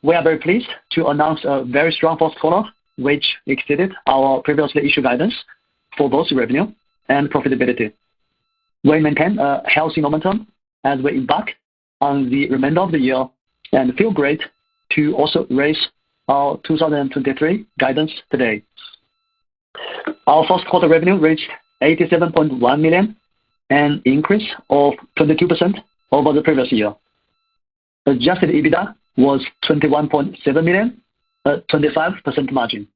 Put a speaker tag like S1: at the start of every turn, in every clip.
S1: We are very pleased to announce a very strong first quarter, which exceeded our previously issued guidance for both revenue and profitability. We maintain a healthy momentum as we embark on the remainder of the year and feel great to also raise our 2023 guidance today. Our first quarter revenue reached $87.1 million, an increase of 22% over the previous year. Adjusted EBITDA was $21.7 million, a 25% margin.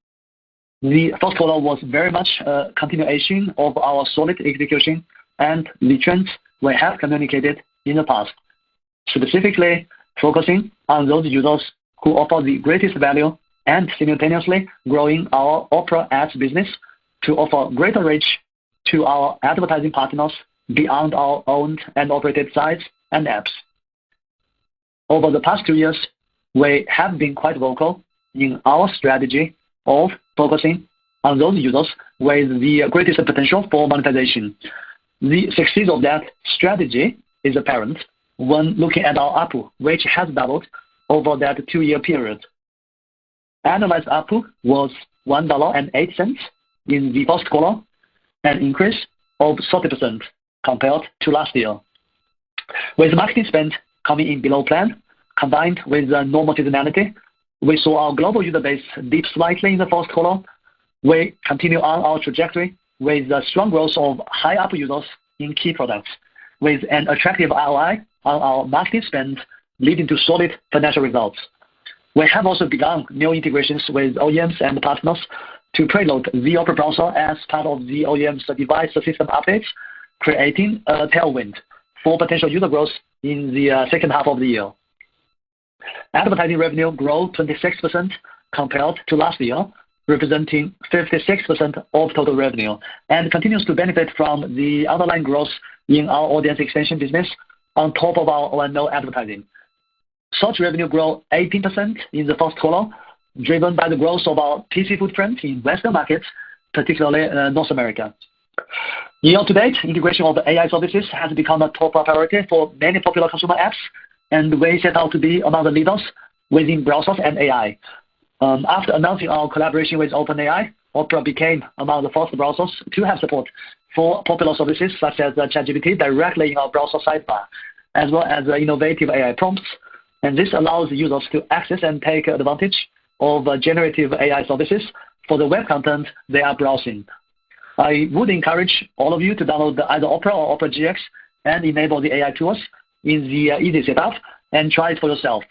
S1: The first quarter was very much a continuation of our solid execution and the trends we have communicated in the past, specifically focusing on those users who offer the greatest value and simultaneously growing our Opera Ads business to offer greater reach to our advertising partners beyond our owned and operated sites and apps. Over the past 2 years, we have been quite vocal in our strategy of focusing on those users with the greatest potential for monetization. The success of that strategy is apparent when looking at our ARPU, which has doubled over that 2-year period. Annualized ARPU was $1.08 in the first quarter, an increase of 30% compared to last year. With marketing spend coming in below plan, combined with normal seasonality, we saw our global user base dip slightly in the first quarter. We continue on our trajectory with the strong growth of high ARPU users in key products, with an attractive ROI on our marketing spend, leading to solid financial results. We have also begun new integrations with OEMs and partners to preload the Opera browser as part of the OEM's device system updates, creating a tailwind for potential user growth in the second half of the year. Advertising revenue grew 26% compared to last year, representing 56% of total revenue, and continues to benefit from the underlying growth in our audience extension business on top of our O&O advertising. Search revenue grew 18% in the first quarter, driven by the growth of our PC footprint in Western markets, particularly North America. Year-to-date, integration of AI services has become a top priority for many popular consumer apps, and we set out to be among the leaders within browsers and AI. After announcing our collaboration with OpenAI, Opera became among the first browsers to have support for popular services such as ChatGPT directly in our browser sidebar, as well as innovative AI prompts. And this allows users to access and take advantage of generative AI services for the web content they are browsing. I would encourage all of you to download either Opera or Opera GX and enable the AI tools in the easy setup and try it for yourself.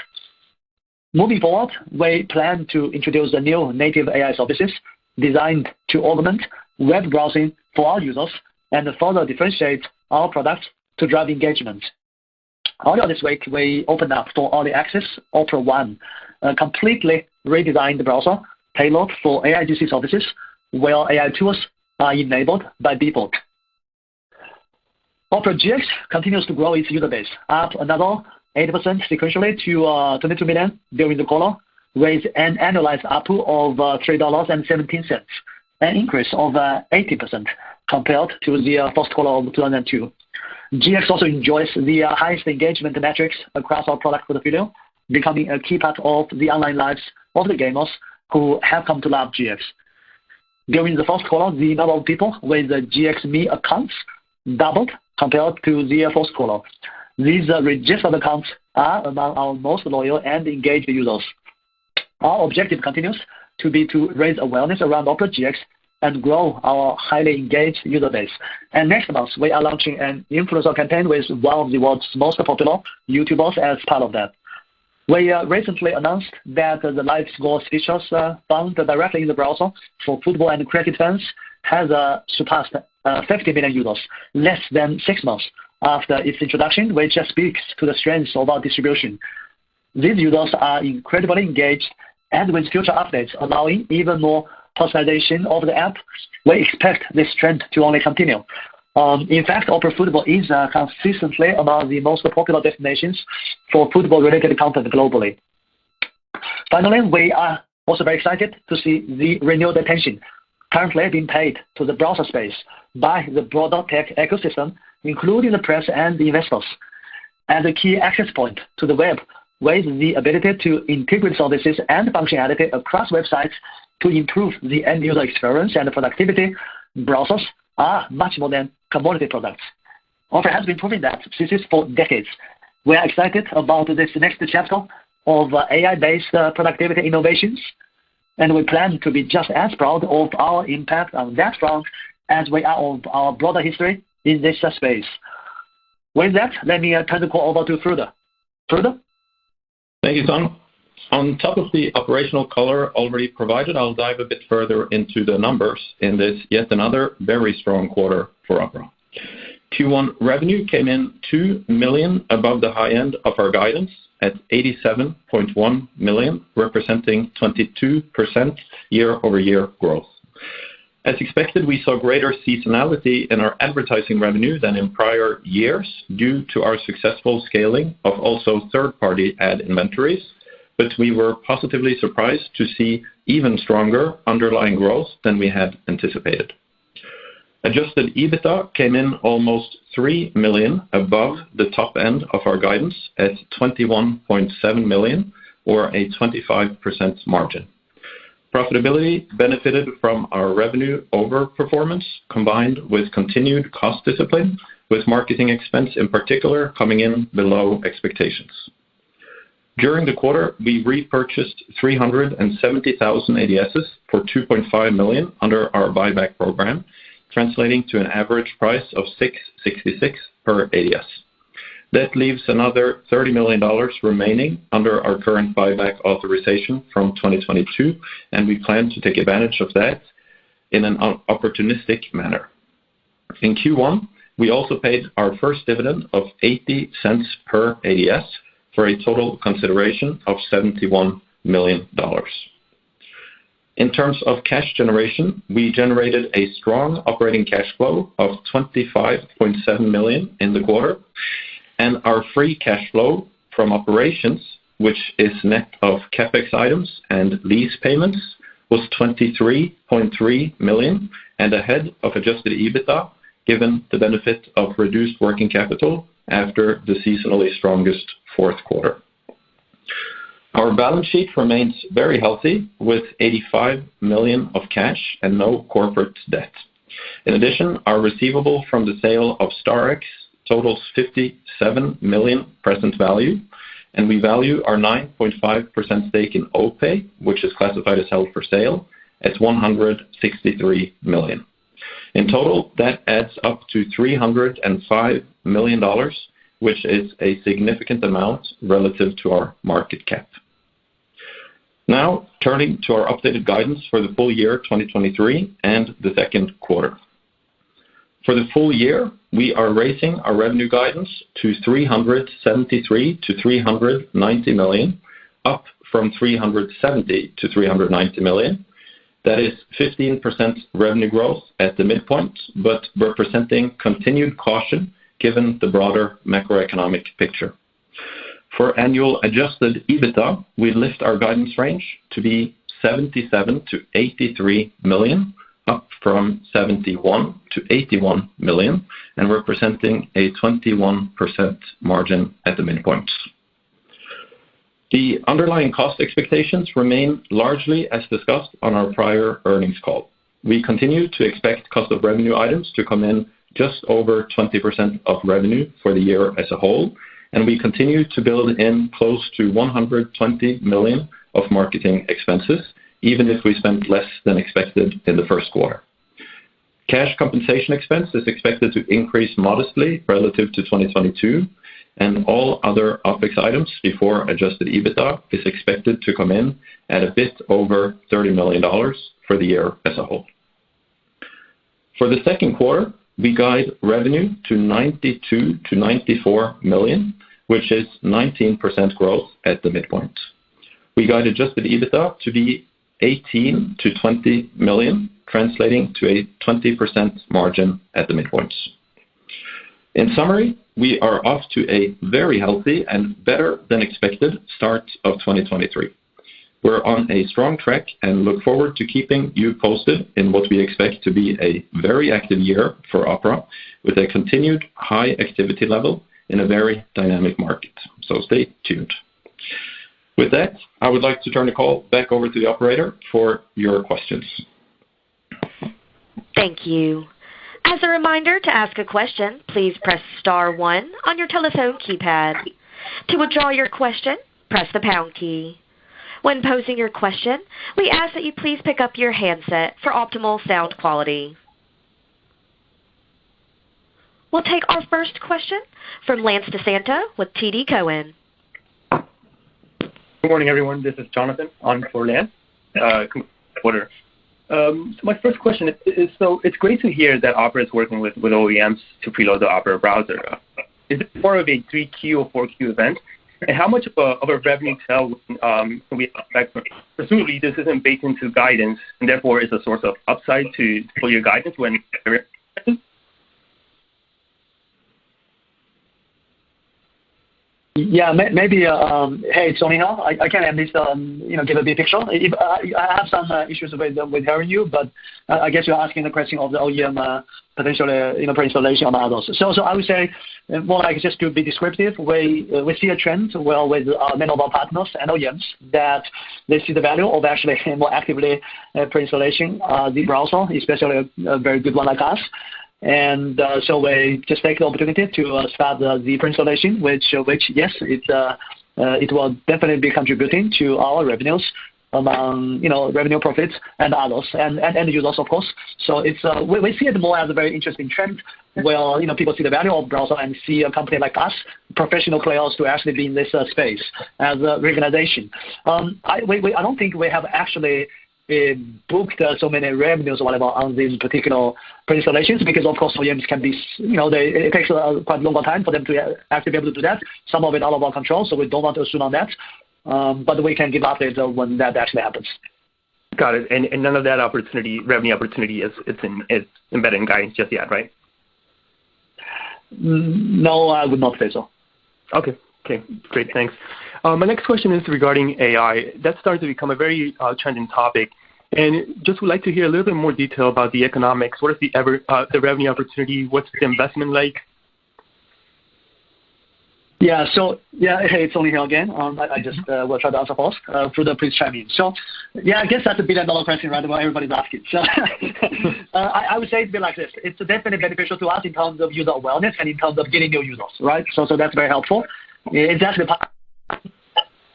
S1: Moving forward, we plan to introduce the new native AI services designed to augment web browsing for our users and further differentiate our products to drive engagement. Earlier this week, we opened up for early access Opera One, a completely redesigned browser tailored for AIGC services where AI tools are enabled by default. Opera GX continues to grow its user base, up another 8% sequentially to 22 million during the quarter, with an annualized ARPU of $3.17, an increase of 80% compared to the first quarter of 2002. GX also enjoys the highest engagement metrics across our product portfolio, becoming a key part of the online lives of the gamers who have come to love GX. During the first quarter, the number of people with GX Me accounts doubled compared to the first quarter. These registered accounts are among our most loyal and engaged users. Our objective continues to be to raise awareness around Opera GX and grow our highly engaged user base. And next month, we are launching an influencer campaign with one of the world's most popular YouTubers as part of that. We recently announced that the live scores features found directly in the browser for football and cricket fans has surpassed 50 million users less than 6 months after its introduction, which speaks to the strength of our distribution. These users are incredibly engaged, and with future updates allowing even more personalization of the app, we expect this trend to only continue. In fact, Opera Football is consistently among the most popular destinations for football-related content globally. Finally, we are also very excited to see the renewed attention currently being paid to the browser space by the broader tech ecosystem, including the press and the investors. As a key access point to the web, with the ability to integrate services and functionality across websites to improve the end user experience and productivity, browsers are much more than commodity products. Opera has been proving that thesis for decades. We are excited about this next chapter of AI-based productivity innovations, and we plan to be just as proud of our impact on that front as we are of our broader history in this space. With that, let me turn the call over to Frode. Frode?
S2: Thank you, Song. On top of the operational color already provided, I'll dive a bit further into the numbers in this yet another very strong quarter for Opera. Q1 revenue came in $2 million above the high end of our guidance at $87.1 million, representing 22% year-over-year growth. As expected, we saw greater seasonality in our advertising revenue than in prior years due to our successful scaling of also third-party ad inventories, but we were positively surprised to see even stronger underlying growth than we had anticipated. Adjusted EBITDA came in almost $3 million above the top end of our guidance at $21.7 million, or a 25% margin. Profitability benefited from our revenue overperformance combined with continued cost discipline, with marketing expense in particular coming in below expectations. During the quarter, we repurchased 370,000 ADSs for $2.5 million under our buyback program, translating to an average price of $6.66 per ADS. That leaves another $30 million remaining under our current buyback authorization from 2022, and we plan to take advantage of that in an opportunistic manner. In Q1, we also paid our first dividend of 80 cents per ADS for a total consideration of $71 million. In terms of cash generation, we generated a strong operating cash flow of $25.7 million in the quarter, and our free cash flow from operations, which is net of CapEx items and lease payments, was $23.3 million and ahead of adjusted EBITDA, given the benefit of reduced working capital after the seasonally strongest fourth quarter. Our balance sheet remains very healthy, with $85 million of cash and no corporate debt. In addition, our receivable from the sale of StarX totals $57 million present value, and we value our 9.5% stake in OPay, which is classified as held for sale, at $163 million. In total, that adds up to $305 million, which is a significant amount relative to our market cap. Now, turning to our updated guidance for the full year 2023 and the second quarter. For the full year, we are raising our revenue guidance to $373 million-$390 million, up from $370 million-$390 million. That is 15% revenue growth at the midpoint, but representing continued caution given the broader macroeconomic picture. For annual adjusted EBITDA, we lift our guidance range to be $77 million-$83 million, up from $71 million-$81 million, and representing a 21% margin at the midpoint. The underlying cost expectations remain largely as discussed on our prior earnings call. We continue to expect cost of revenue items to come in just over 20% of revenue for the year as a whole, and we continue to build in close to $120 million of marketing expenses, even if we spent less than expected in the first quarter. Cash compensation expense is expected to increase modestly relative to 2022, and all other OpEx items before adjusted EBITDA is expected to come in at a bit over $30 million for the year as a whole. For the second quarter, we guide revenue to $92 million-$94 million, which is 19% growth at the midpoint. We guide adjusted EBITDA to be $18 million-$20 million, translating to a 20% margin at the midpoint. In summary, we are off to a very healthy and better than expected start of 2023. We're on a strong track and look forward to keeping you posted in what we expect to be a very active year for Opera, with a continued high activity level in a very dynamic market. So stay tuned. With that, I would like to turn the call back over to the operator for your questions.
S3: Thank you. As a reminder, to ask a question, please press star 1 on your telephone keypad. To withdraw your question, press the pound key. When posing your question, we ask that you please pick up your handset for optimal sound quality. We'll take our first question from Lance DeSanto with TD Cowen.
S4: Good morning, everyone. This is Jonathan on for Lance. Quarter. So my first question is, so it's great to hear that Opera is working with OEMs to preload the Opera browser. Is it more of a 3Q or 4Q event? And how much of a revenue tailwind can we expect? Presumably, this isn't baked into guidance, and therefore is a source of upside to full year guidance when.
S1: Yeah, maybe. Hey, it's Tony here. I can at least give a big picture. I have some issues with hearing you, but I guess you're asking the question of the OEM potentially pre-installation on others. So I would say more like just to be descriptive, we see a trend well with many of our partners and OEMs that they see the value of actually more actively pre-installation the browser, especially a very good one like us. And so we just take the opportunity to start the pre-installation, which yes, it will definitely be contributing to our revenues among revenue, profits, and others, and users, of course. So it's we see it more as a very interesting trend where people see the value of browser and see a company like us, professional players, to actually be in this space as a organization. I don't think we have actually booked so many revenues or whatever on these particular pre-installations because, of course, OEMs can be, it takes quite a longer time for them to actually be able to do that. Some of it out of our control, so we don't want to assume on that. But we can give updates when that actually happens.
S4: Got it. And none of that revenue opportunity is embedded in guidance just yet, right?
S1: No, I would not say so.
S4: Okay, great, thanks. My next question is regarding AI. That's starting to become a very trending topic, and just would like to hear a little bit more detail about the economics. What is the revenue opportunity? What's the investment like?
S1: Yeah, hey, it's Tony here again. I just will try to answer first. Further, please chime in. So, yeah, I guess that's a $1 billion question, right? What everybody's asking. So, I would say it's been like this. It's definitely beneficial to us in terms of user awareness and in terms of getting new users, right? So that's very helpful. It's actually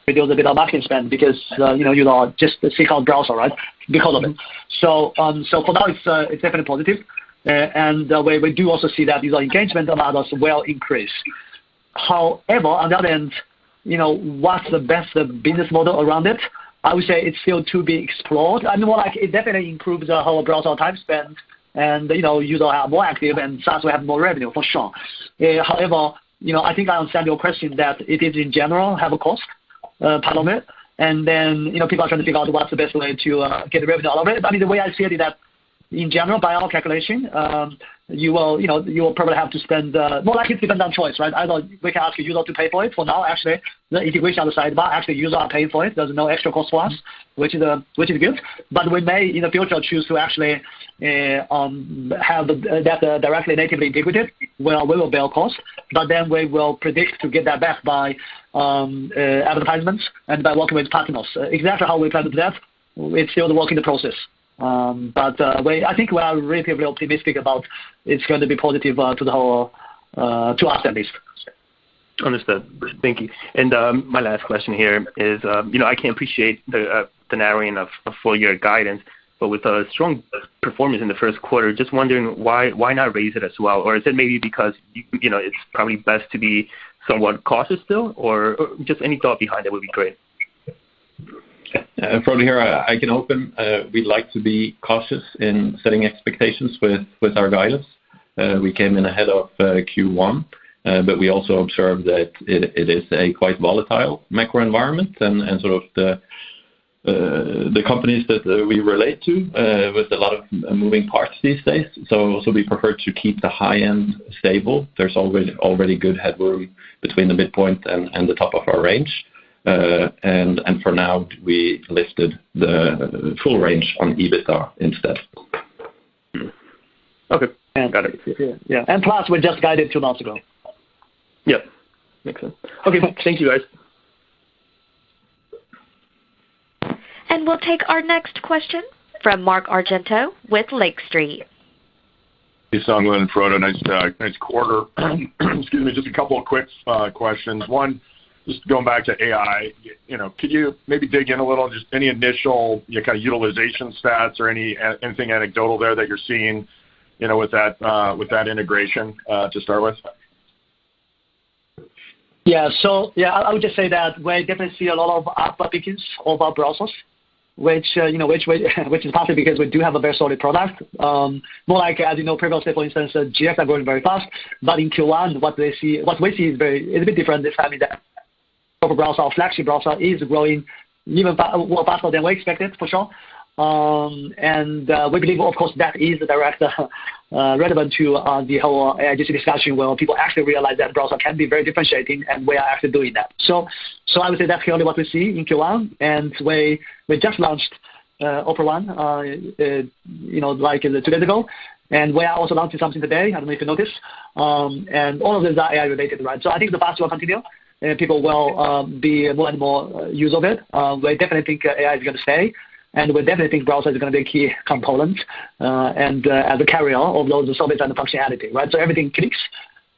S1: reduce a bit of marketing spend because you just seek out browser, right? Because of it. So for now it's definitely positive, and we do also see that user engagement on others will increase. However, on the other end, what's the best business model around it? I would say it's still to be explored. I mean, more like it definitely improves the whole browser time spent, and users are more active, and SaaS will have more revenue for sure. However, I think I understand your question that it is in general have a cost. Part of it, and then people are trying to figure out what's the best way to get the revenue out of it. I mean, the way I see it is that in general, by our calculation, you will probably have to spend more like it depends on choice, right? Either we can ask a user to pay for it. For now, actually, the integration on the sidebar, actually users are paying for it. There's no extra cost for us, which is good. But we may in the future choose to actually have that directly natively integrated, where we will bear cost, but then we will predict to get that back by advertisements and by working with partners. Exactly how we plan to do that, it's still the work in the process. But I think we are relatively optimistic about it's going to be positive to the whole, to us at least.
S4: Understood. Thank you. And my last question here is, I can appreciate the narrowing of full year guidance, but with a strong performance in the first quarter, just wondering why not raise it as well? Or is it maybe because it's probably best to be somewhat cautious still, or just any thought behind it would be great.
S2: Frode here, I can open. We'd like to be cautious in setting expectations with our guidance. We came in ahead of Q1, but we also observed that it is a quite volatile macro environment, and sort of the companies that we relate to with a lot of moving parts these days. So we prefer to keep the high end stable. There's already good headroom between the midpoint and the top of our range. And for now, we listed the full range on EBITDA instead.
S4: Okay, got it.
S1: Yeah, and plus we just guided 2 months ago.
S4: Yep, makes sense. Okay, thank you guys.
S3: We'll take our next question from Mark Argento with Lake Street.
S5: Hey, Song Lin and Frode, nice quarter. Excuse me, just a couple of quick questions. One, just going back to AI, could you maybe dig in a little, just any initial kind of utilization stats or anything anecdotal there that you're seeing, with that integration to start with?
S1: Yeah. So I would just say that we definitely see a lot of applications of our browsers, which is partly because we do have a very solid product. More like, as previously, for instance, GX are growing very fast, but in Q1, what we see is a bit different this time. In that our browser, our flagship browser, is growing even faster than we expected, for sure. And we believe, of course, that is the direct relevant to the whole AIGC discussion, where people actually realize that browser can be very differentiating, and we are actually doing that. So I would say that's clearly what we see in Q1, and we just launched Opera One, like 2 days ago, and we are also launching something today. I don't know if you noticed, and all of these are AI related, right? So I think the fast will continue, and people will be more and more use of it. We definitely think AI is going to stay. And we definitely think browser is going to be a key component and as a carrier of those services and the functionality, right? So everything clicks.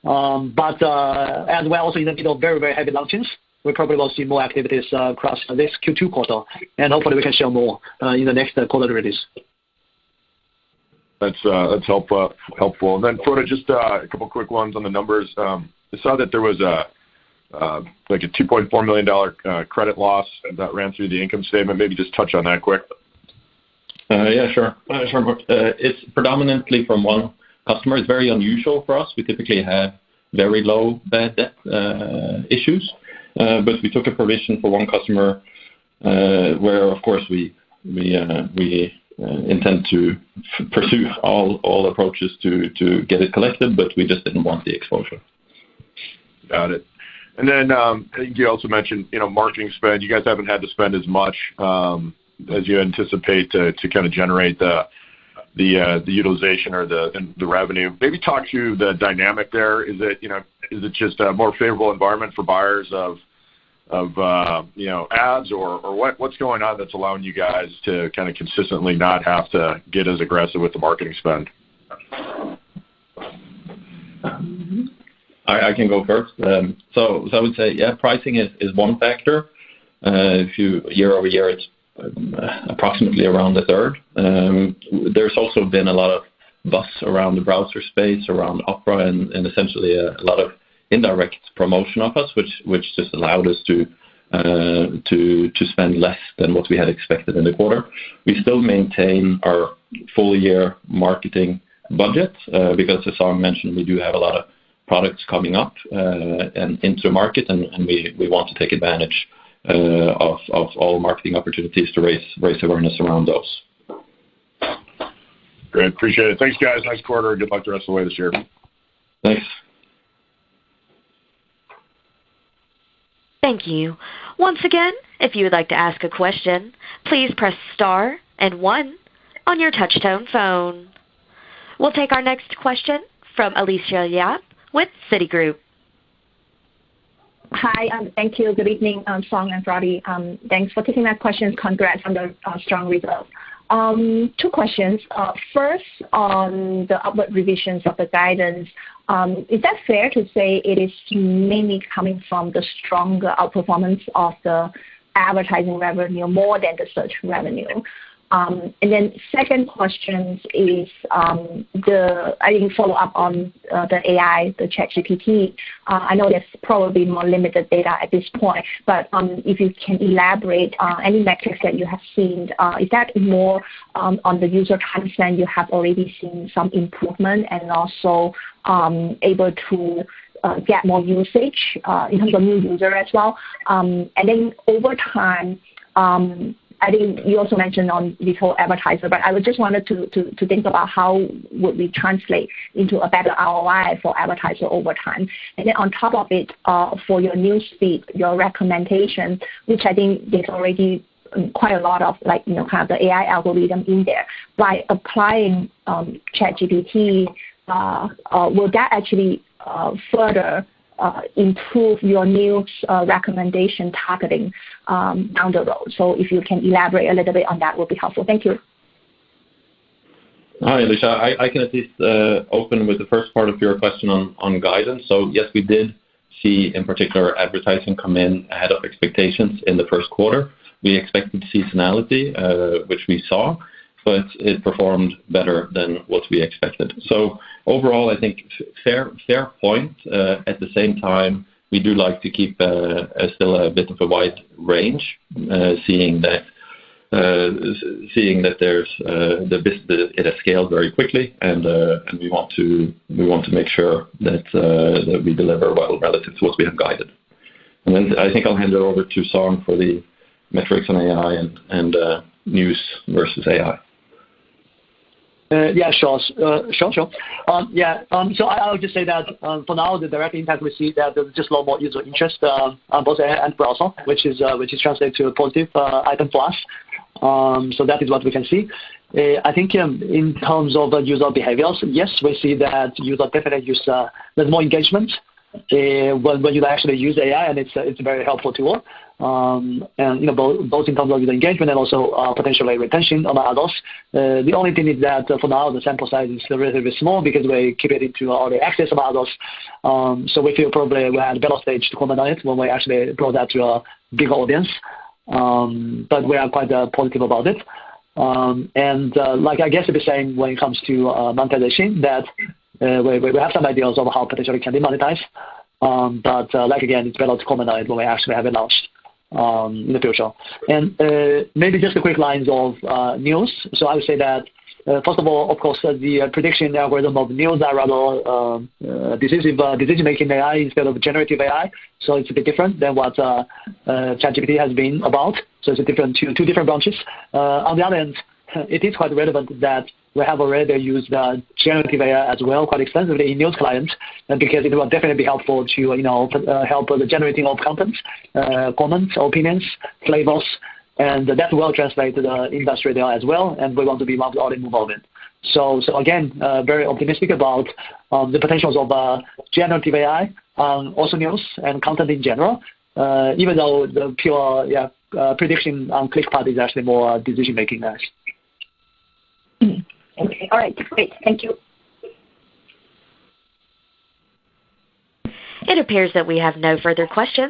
S1: But as we're also in the middle of very, very heavy launches, we probably will see more activities across this Q2 quarter, and hopefully we can share more in the next quarter release.
S5: That's helpful. And then, Frode, just a couple quick ones on the numbers. I saw that there was like a $2.4 million credit loss that ran through the income statement. Maybe just touch on that quick.
S2: Yeah, sure. It's predominantly from one customer. It's very unusual for us. We typically have very low bad debt issues, but we took a provision for one customer where, of course, we intend to pursue all approaches to get it collected, but we just didn't want the exposure.
S5: Got it. And then I think you also mentioned, marketing spend. You guys haven't had to spend as much as you anticipate to kind of generate the utilization or the revenue. Maybe talk to the dynamic there. Is it just a more favorable environment for buyers of ads, or what's going on that's allowing you guys to kind of consistently not have to get as aggressive with the marketing spend?
S2: I can go first. So I would say, yeah, pricing is one factor. If you year-over-year, it's approximately around a third. There's also been a lot of buzz around the browser space, around Opera, and essentially a lot of indirect promotion of us, which just allowed us to spend less than what we had expected in the quarter. We still maintain our full year marketing budget because, as Song mentioned, we do have a lot of products coming up and into the market, and we want to take advantage of all marketing opportunities to raise awareness around those.
S5: Great. Appreciate it. Thanks, guys. Nice quarter. Good luck the rest of the way this year.
S2: Thanks.
S3: Thank you. Once again, if you would like to ask a question, please press star and 1 on your touch-tone phone. We'll take our next question from Alicia Yap with Citigroup.
S6: Hi, thank you. Good evening, Song and Frode. Thanks for taking my questions. Congrats on the strong results. 2 questions. First, on the upward revisions of the guidance, is that fair to say it is mainly coming from the stronger outperformance of the advertising revenue more than the search revenue? And then second question is I think follow up on the AI, the ChatGPT. I know there's probably more limited data at this point, but if you can elaborate any metrics that you have seen, is that more on the user time spent you have already seen some improvement and also able to get more usage in terms of new user as well? And then over time, I think you also mentioned on this whole advertiser, but I would just wanted to think about how would we translate into a better ROI for advertiser over time. And then on top of it, for your newsfeed, your recommendation, which I think there's already quite a lot of kind of the AI algorithm in there. By applying ChatGPT, will that actually further improve your news recommendation targeting down the road. So if you can elaborate a little bit on that, would be helpful. Thank you.
S2: Hi, Alicia. I can at least open with the first part of your question on guidance. So yes, we did see in particular advertising come in ahead of expectations in the first quarter. We expected seasonality, which we saw, but it performed better than what we expected. So overall, I think fair point. At the same time, we do like to keep still a bit of a wide range, seeing that there's it has scaled very quickly, and we want to make sure that we deliver well relative to what we have guided. And then I think I'll hand it over to Song for the metrics on AI and news versus AI.
S1: Yeah, sure. So I would just say that for now, the direct impact we see that there's just a lot more user interest on both AI and browser, which is translated to a positive item for us. So that is what we can see. I think in terms of user behaviors, yes, we see that users definitely use there's more engagement when you actually use AI, and it's a very helpful tool. And both in terms of user engagement and also potentially retention among others. The only thing is that for now the sample size is relatively small because we keep it into early access among others. So we feel probably we're at a better stage to comment on it when we actually brought that to a bigger audience. But we are quite positive about it. And like I guess you'll be saying when it comes to monetization, that we have some ideas of how potentially can be monetized. But like again, it's better to comment on it when we actually have it launched in the future. And maybe just a quick lines of news. So I would say that first of all, of course, the prediction algorithm of news are rather decision-making AI instead of generative AI. So it's a bit different than what ChatGPT has been about. So it's two different branches. On the other hand, it is quite relevant that we have already used generative AI as well quite extensively in news clients, because it will definitely be helpful to help the generating of content, comments, opinions, flavors, and that will translate to the industry there as well. And we want to be one of the early movers of it. So again, very optimistic about the potentials of generative AI, also news and content in general. Even though the pure prediction on click part is actually more decision making nice.
S6: Okay. All right. Great. Thank you.
S3: It appears that we have no further questions.